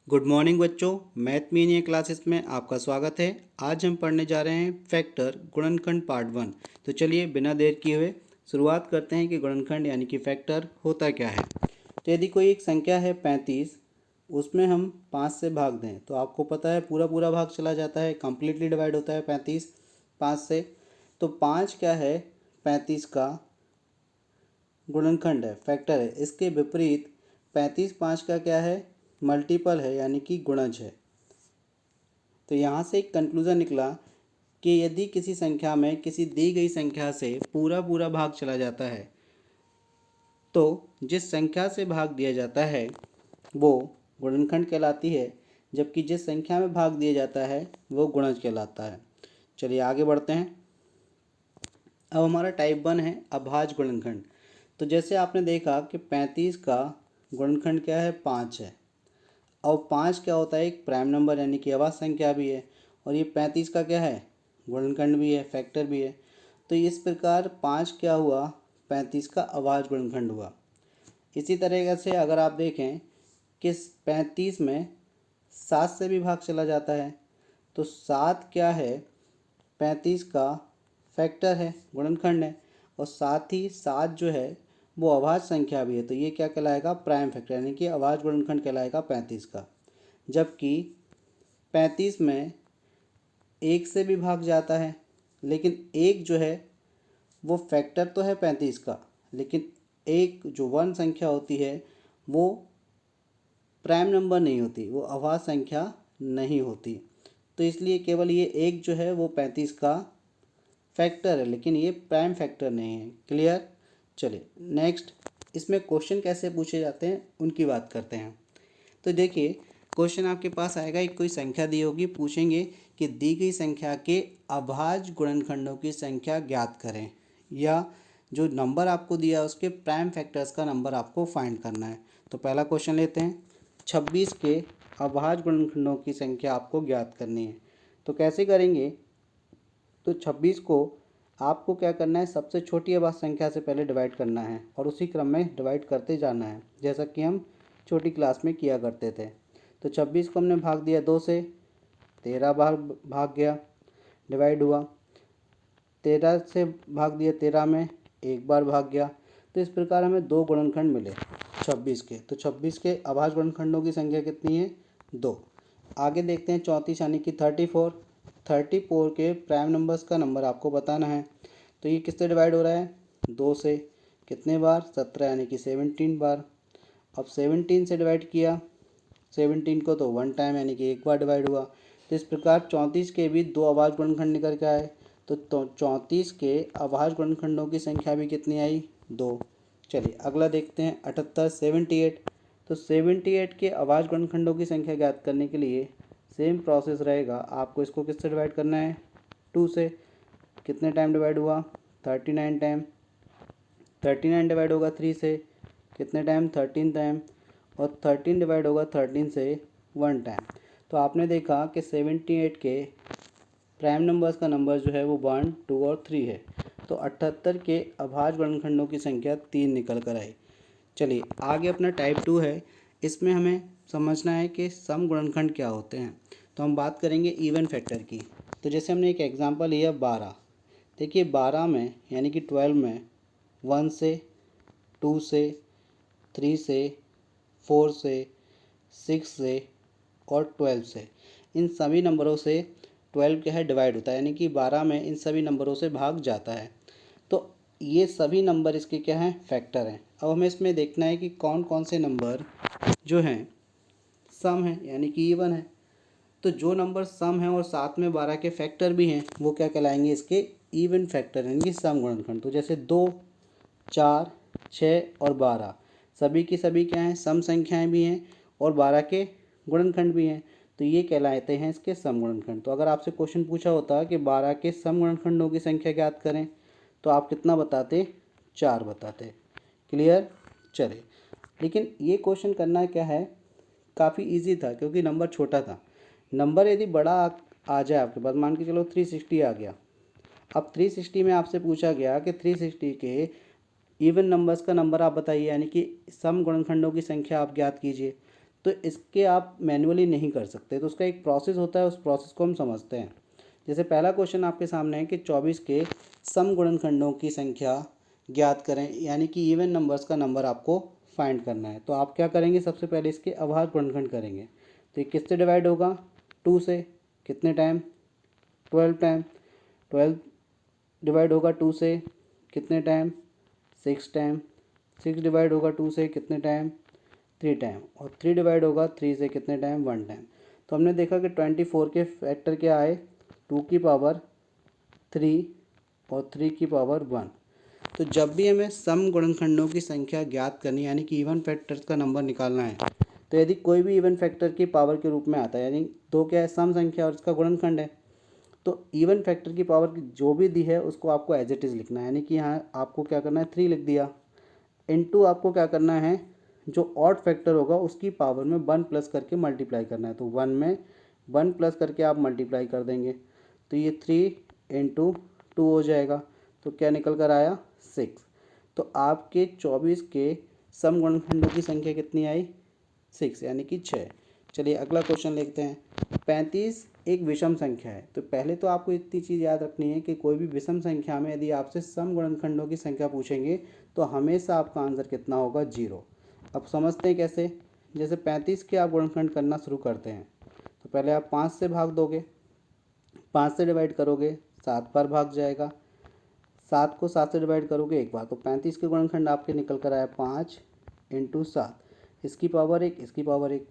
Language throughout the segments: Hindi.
गुड मॉर्निंग बच्चों। मैथ मीनिया क्लासेस में आपका स्वागत है। आज हम पढ़ने जा रहे हैं फैक्टर गुणनखंड पार्ट 1। तो चलिए बिना देर किए हुए शुरुआत करते हैं कि गुणनखंड यानी कि फैक्टर होता क्या है। तो यदि कोई एक संख्या है 35, उसमें हम 5 से भाग दें तो आपको पता है पूरा पूरा भाग चला जाता है, कम्प्लीटली डिवाइड होता है 35 5 से। तो 5 क्या है, 35 का गुणनखंड है, फैक्टर है। इसके विपरीत 35 5 का क्या है, मल्टीपल है यानी कि गुणज है। तो यहाँ से एक कंक्लूज़न निकला कि यदि किसी संख्या में किसी दी गई संख्या से पूरा पूरा भाग चला जाता है तो जिस संख्या से भाग दिया जाता है वो गुणनखंड कहलाती है, जबकि जिस संख्या में भाग दिया जाता है वो गुणज कहलाता है। चलिए आगे बढ़ते हैं। अब हमारा टाइप 1 है अभाज्य गुणनखंड। तो जैसे आपने देखा कि 35 का गुणनखंड क्या है, 5 है। और 5 क्या होता है, एक प्राइम नंबर यानी कि अभाज्य संख्या भी है, और ये 35 का क्या है, गुणनखंड भी है, फैक्टर भी है। तो इस प्रकार 5 क्या हुआ, 35 का अभाज्य गुणनखंड हुआ। इसी तरीके से अगर आप देखें कि 35 में 7 से भी भाग चला जाता है तो 7 क्या है, 35 का फैक्टर है, गुणनखंड है। और साथ ही 7 जो है वो अभाज्य संख्या भी है, तो ये क्या कहलाएगा, प्राइम फैक्टर यानी कि अभाज्य गुणनखंड कहलाएगा 35 का। जबकि 35 में 1 से भी भाग जाता है, लेकिन 1 जो है वो फैक्टर तो है 35 का, लेकिन एक जो वन संख्या होती है वो प्राइम नंबर नहीं होती, वो अभाज्य संख्या नहीं होती। तो इसलिए केवल ये 1 जो है वो 35 का फैक्टर है, लेकिन ये प्राइम फैक्टर नहीं है। क्लियर। चलिए नेक्स्ट, इसमें क्वेश्चन कैसे पूछे जाते हैं उनकी बात करते हैं। तो देखिए क्वेश्चन आपके पास आएगा, एक कोई संख्या दी होगी, पूछेंगे कि दी गई संख्या के अभाज्य गुणनखंडों की संख्या ज्ञात करें, या जो नंबर आपको दिया उसके प्राइम फैक्टर्स का नंबर आपको फाइंड करना है। तो पहला क्वेश्चन लेते हैं, 26 के अभाज्य गुणनखंडों की संख्या आपको ज्ञात करनी है। तो कैसे करेंगे, तो 26 को आपको क्या करना है, सबसे छोटी अभाज्य संख्या से पहले डिवाइड करना है और उसी क्रम में डिवाइड करते जाना है, जैसा कि हम छोटी क्लास में किया करते थे। तो 26 को हमने भाग दिया 2 से, 13 बार भाग गया, डिवाइड हुआ। 13 से भाग दिया 13 में, एक बार भाग गया। तो इस प्रकार हमें 2 गुणनखंड मिले 26 के। तो 26 के अभाज्य गुणनखंडों की संख्या कितनी है, 2। आगे देखते हैं 34 यानी कि 34 के प्राइम नंबर्स का नंबर आपको बताना है। तो ये किससे डिवाइड हो रहा है, 2 से। कितने बार, 17 यानी कि 17 बार। अब 17 से डिवाइड किया 17 को तो 1 टाइम यानी कि एक बार डिवाइड हुआ। तो इस प्रकार 34 के भी 2 अभाज्य गुणनखंड निकल के आए। तो 34 के अभाज्य गुणनखंडों की संख्या भी कितनी आई, 2। चलिए अगला देखते हैं 78 78। तो 78 के अभाज्य गुणनखंडों की संख्या ज्ञात करने के लिए सेम प्रोसेस रहेगा। आपको इसको किससे डिवाइड करना है, 2 से। कितने टाइम डिवाइड हुआ, 39 टाइम। 39 डिवाइड होगा 3 से, कितने टाइम, 13 टाइम। और 13 डिवाइड होगा 13 से 1 टाइम। तो आपने देखा कि 78 के प्राइम नंबर्स का नंबर जो है वो 1 2 और 3 है। तो 78 के अभाज्य गुणनखंडों की संख्या 3 निकल कर आई। चलिए आगे अपना टाइप 2 है। इसमें हमें समझना है कि सम गुणनखंड क्या होते हैं। तो हम बात करेंगे इवन फैक्टर की। तो जैसे हमने एक एग्जांपल लिया 12। देखिए 12 में यानी कि 12 में 1 से, 2 से, 3 से, 4 से, 6 से और 12 से, इन सभी नंबरों से 12 क्या है, डिवाइड होता है, यानी कि 12 में इन सभी नंबरों से भाग जाता है। तो ये सभी नंबर इसके क्या हैं, फैक्टर हैं। अब हमें इसमें देखना है कि कौन कौन से नंबर जो हैं सम है यानी कि इवन है। तो जो नंबर सम है और साथ में 12 के फैक्टर भी हैं वो क्या कहलाएंगे, इसके इवन फैक्टर यानी कि सम गुणनखंड। तो जैसे 2 4 6 और 12 सभी की सभी क्या हैं, सम संख्याएं भी हैं और 12 के गुणनखंड भी हैं। तो ये कहलाते हैं इसके सम गुणनखंड। तो अगर आपसे क्वेश्चन पूछा होता कि 12 के सम गुणनखंडों की संख्या ज्ञात करें तो आप कितना बताते, 4 बताते। क्लियर। चले, लेकिन ये क्वेश्चन करना क्या है, काफ़ी इजी था क्योंकि नंबर छोटा था। नंबर यदि बड़ा आ जाए आपके पास, मान के चलो 360 आ गया। अब 360 में आपसे पूछा गया कि 360 के इवन नंबर्स का नंबर आप बताइए, यानी कि सम गुणनखंडों की संख्या आप ज्ञात कीजिए। तो इसके आप मैन्युअली नहीं कर सकते, तो उसका एक प्रोसेस होता है, उस प्रोसेस को हम समझते हैं। जैसे पहला क्वेश्चन आपके सामने है कि 24 के सम गुणनखंडों की संख्या ज्ञात करें, यानी कि इवन नंबर्स का नंबर आपको फाइंड करना है। तो आप क्या करेंगे, सबसे पहले इसके अभाज्य गुणनखंड करेंगे। तो ये किससे डिवाइड होगा, 2 से। कितने टाइम, 12 टाइम। 12 डिवाइड होगा 2 से कितने टाइम, 6 टाइम। 6 डिवाइड होगा 2 से कितने टाइम, 3 टाइम। और 3 डिवाइड होगा 3 से कितने टाइम, 1 टाइम। तो हमने देखा कि 24 के फैक्टर क्या आए, 2 की पावर 3 और 3 की पावर 1। तो जब भी हमें सम गुणनखंडों की संख्या ज्ञात करनी, यानी कि इवन फैक्टर्स का नंबर निकालना है, तो यदि कोई भी इवन फैक्टर की पावर के रूप में आता है, यानी दो क्या है, सम संख्या और इसका गुणनखंड है, तो इवन फैक्टर की पावर जो भी दी है उसको आपको एज इट इज़ लिखना है। यानी कि यहाँ आपको क्या करना है, 3 लिख दिया। इनटू आपको क्या करना है, जो ऑड फैक्टर होगा उसकी पावर में 1 प्लस करके मल्टीप्लाई करना है। तो 1 में 1 प्लस करके आप मल्टीप्लाई कर देंगे, तो ये 3 इंटू 2 हो जाएगा। तो क्या निकल कर आया, 6। तो आपके 24 के सम गुणनखंडों की संख्या कितनी आई, 6, यानी कि 6। चलिए अगला क्वेश्चन लिखते हैं। 35 एक विषम संख्या है। तो पहले तो आपको इतनी चीज़ याद रखनी है कि कोई भी विषम संख्या में यदि आपसे सम गुणनखंडों की संख्या पूछेंगे तो हमेशा आपका आंसर कितना होगा, 0। अब समझते हैं कैसे। जैसे 35 के आप गुणनखंड करना शुरू करते हैं, तो पहले आप 5 से भाग दोगे, 5 से डिवाइड करोगे, 7 बार भाग जाएगा। 7 को 7 से डिवाइड करोगे एक बार, तो 35 के गुणनखंड आपके निकल कर आया 5 इंटू 7, इसकी पावर 1, इसकी पावर 1।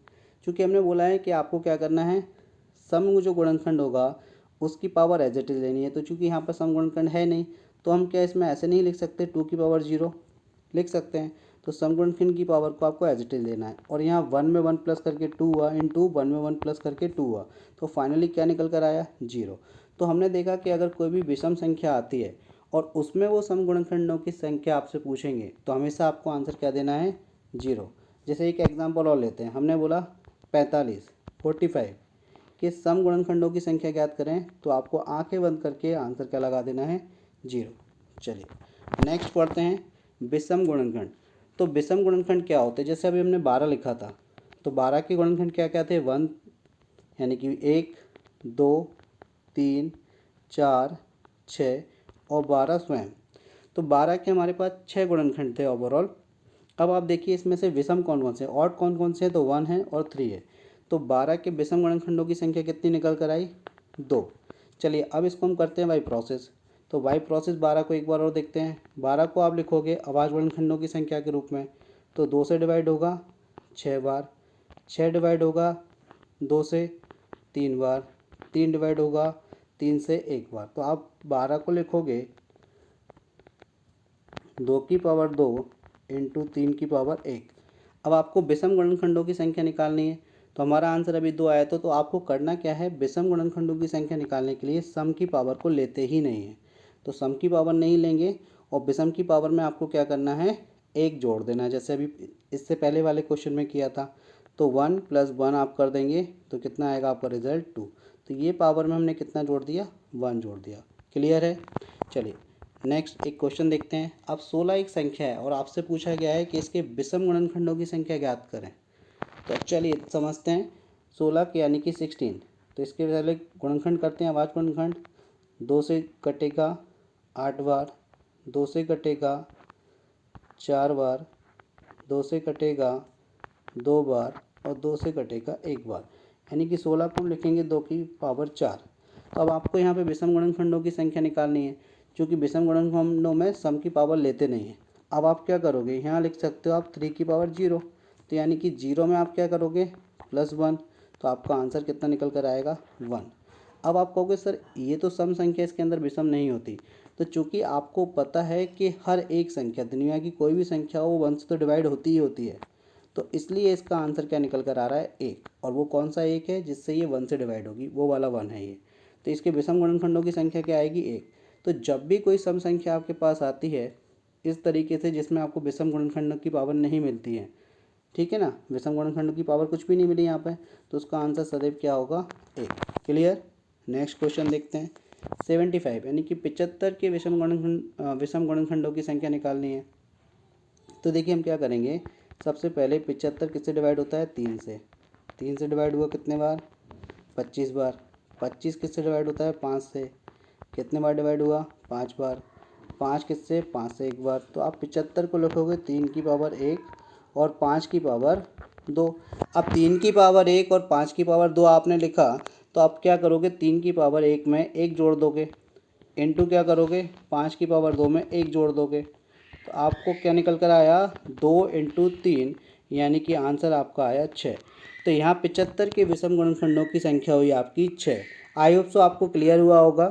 चूँकि हमने बोला है कि आपको क्या करना है, सम जो गुणनखंड होगा उसकी पावर एज इट इज़ लेनी है। तो चूँकि यहाँ पर सम गुणनखंड है नहीं, तो हम क्या इसमें ऐसे नहीं लिख सकते, 2 की पावर 0 लिख सकते हैं। तो सम गुणनखंड की पावर को आपको एज इट इज़ लेना है। और यहाँ 1 में 1 प्लस करके 2 हुआ, इंटू 1 में 1 प्लस करके 2 हुआ, तो फाइनली क्या निकल कर आया, 0। तो हमने देखा कि अगर कोई भी विषम संख्या आती है और उसमें वो सम गुणनखंडों की संख्या आपसे पूछेंगे, तो हमेशा आपको आंसर क्या देना है, 0। जैसे एक एग्जांपल और लेते हैं। हमने बोला 45 के सम गुणनखंडों की संख्या ज्ञात करें, तो आपको आंखें बंद करके आंसर क्या लगा देना है, 0। चलिए नेक्स्ट पढ़ते हैं, विषम गुणनखंड। तो विषम गुणनखंड क्या होते हैं, जैसे अभी हमने 12 लिखा था, तो 12 के गुणनखंड क्या क्या थे, 1, यानी कि 1, 2, 3, 4, 6 और 12 स्वयं। तो 12 के हमारे पास 6 गुणनखंड थे ओवरऑल। अब आप देखिए इसमें से विषम कौन कौन से, ऑड कौन कौन से हैं, तो 1 है और 3 है। तो 12 के विषम गुणनखंडों की संख्या कितनी निकल कर आई, 2। चलिए अब इसको हम करते हैं बाई प्रोसेस। तो बाई प्रोसेस 12 को एक बार और देखते हैं। 12 को आप लिखोगे अभाज्य गुणनखंडों की संख्या के रूप में, तो 2 से डिवाइड होगा 6 बार, 6 डिवाइड होगा 2 से 3 बार, 3 डिवाइड होगा 3 से 1 बार। तो आप 12 को लिखोगे 2 की पावर 2 इंटू 3 की पावर 1। अब आपको विषम गुणनखंडों की संख्या निकालनी है। तो हमारा आंसर अभी 2 आया था, तो आपको करना क्या है, विषम गुणनखंडों की संख्या निकालने के लिए सम की पावर को लेते ही नहीं है। तो सम की पावर नहीं लेंगे और विषम की पावर में आपको क्या करना है, 1 जोड़ देना है, जैसे अभी इससे पहले वाले क्वेश्चन में किया था। तो 1 + 1 आप कर देंगे तो कितना आएगा आपका रिजल्ट, 2। तो ये पावर में हमने कितना जोड़ दिया, 1 जोड़ दिया। क्लियर है। चलिए नेक्स्ट एक क्वेश्चन देखते हैं। अब 16 एक संख्या है और आपसे पूछा गया है कि इसके विषम गुणनखंडों की संख्या ज्ञात करें। तो चलिए समझते हैं। 16 के यानी कि 16, तो इसके पहले गुणनखंड करते हैं, अभाज्य गुणनखंड। 2 से कटेगा 8 बार, 2 से कटेगा 4 बार, 2 से कटेगा 2 बार और 2 से कटेगा 1 बार, यानी कि 16 को हम लिखेंगे 2 की पावर 4। तो अब आपको यहाँ पे विषम गुणनखंडों की संख्या निकालनी है, क्योंकि विषम गुणनखंडों में सम की पावर लेते नहीं हैं। अब आप क्या करोगे, यहाँ लिख सकते हो आप 3 की पावर 0, तो यानी कि 0 में आप क्या करोगे, +1, तो आपका आंसर कितना निकल कर आएगा, 1। अब आप कहोगे सर ये तो सम संख्या, इसके अंदर विषम नहीं होती। तो चूंकि आपको पता है कि हर एक संख्या, दुनिया की कोई भी संख्या हो, वो 1 से तो डिवाइड होती ही होती है, तो इसलिए इसका आंसर क्या निकल कर आ रहा है, 1। और वो कौन सा 1 है जिससे ये 1 से डिवाइड होगी, वो वाला 1 है ये। तो इसके विषम गुणनखंडों की संख्या क्या आएगी, 1। तो जब भी कोई सम संख्या आपके पास आती है इस तरीके से, जिसमें आपको विषम गुणनखंड की पावर नहीं मिलती है, ठीक है ना, विषम गुणनखंड की पावर कुछ भी नहीं मिली यहाँ पे, तो उसका आंसर सदैव क्या होगा, 1। क्लियर। नेक्स्ट क्वेश्चन देखते हैं। 75 यानी कि 75 के विषम गुणनखंडों की संख्या निकालनी है। तो देखिए हम क्या करेंगे, सबसे पहले 75 किससे डिवाइड होता है? 3 से। 3 से डिवाइड हुआ कितने बार? 25 बार। 25 किससे डिवाइड होता है? 5 से। कितने बार डिवाइड हुआ? 5 बार। 5 किससे? 5 से एक बार। तो आप 75 को लिखोगे 3 की पावर 1 और 5 की पावर 2। अब 3 की पावर 1 और 5 की पावर 2 आपने लिखा, तो आप क्या करोगे? 3 की पावर 1 में 1 जोड़ दोगे, इंटू क्या करोगे? 5 की पावर 2 में 1 जोड़ दोगे, तो आपको क्या निकल कर आया? 2 इंटू 3, यानी कि आंसर आपका आया 6। तो यहाँ 75 के विषम गुणनखंडों की संख्या हुई आपकी 6। आई होप सो आपको क्लियर हुआ होगा।